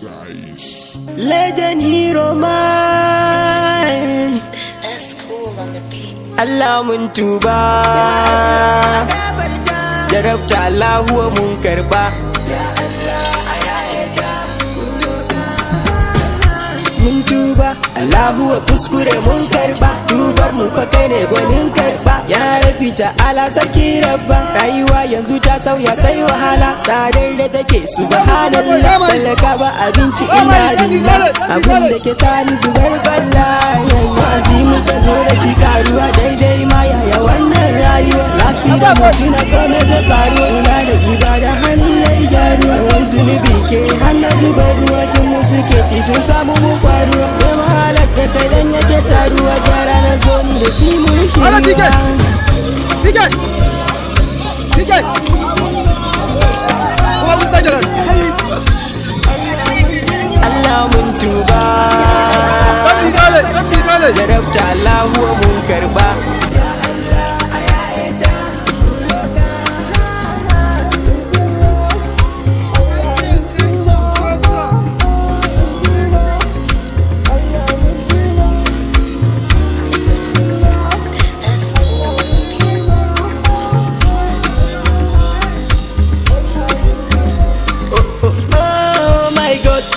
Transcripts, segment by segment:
guys. Legend hero man. That's cool on the beat. Allah mun tuba, jarabta Allah huwa mun karba. Mun tuba, Allah huwa kuskure mun karba. Tubar mu fa kai ne gwanin karba. Ya rabi ta'ala saki rabba. Rayuwa yanzu ta sauya sai wahala. Tsadar da take subhanallah. Talaka ba abinci illa billah. Abun da ke sani zubar balla. Yayi azimu ta zo da shi karuwa daidai ma yaya wannan rayuwa. Lafiya mutu na kome da faruwa. Tuna da ibada hannun yayi gyaruwa. Wani zunubi ke hana zubar ruwa. Tun mu suke ci sun samu mu kwaruwa. Sai mahalar da kai dan yake taruwa. Gyara na zo ni da shi mun shirya. Allah mun tuba, jarabta Allah huwa mun karba.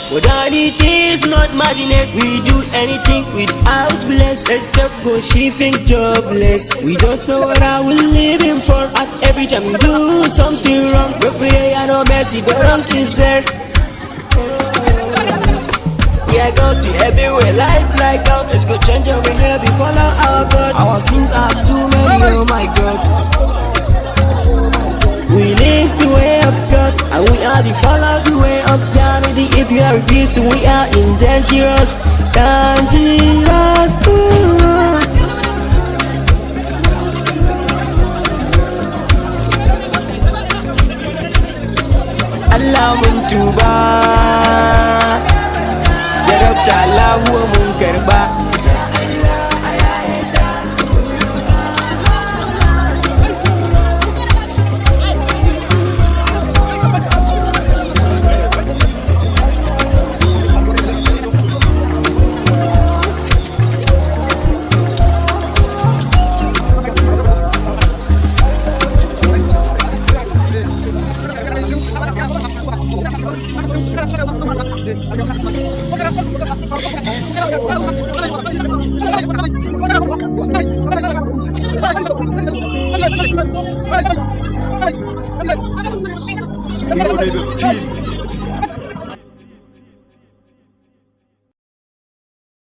Modernity is not madness. We do anything without bless. Let's stop go she think jobless. We don't know what I will living for. At every time we do something wrong, we pray and no mercy, but wrong is there. We are going to everywhere, life like out. Let's go change our behavior, we follow our God. Our sins are too many, oh my God. We live the way of God, and we are the follow the way of vanity. If you are refused, we are in dangerous. Allah mun tuba, jarabta Allah huwa mun karba. You don't even feel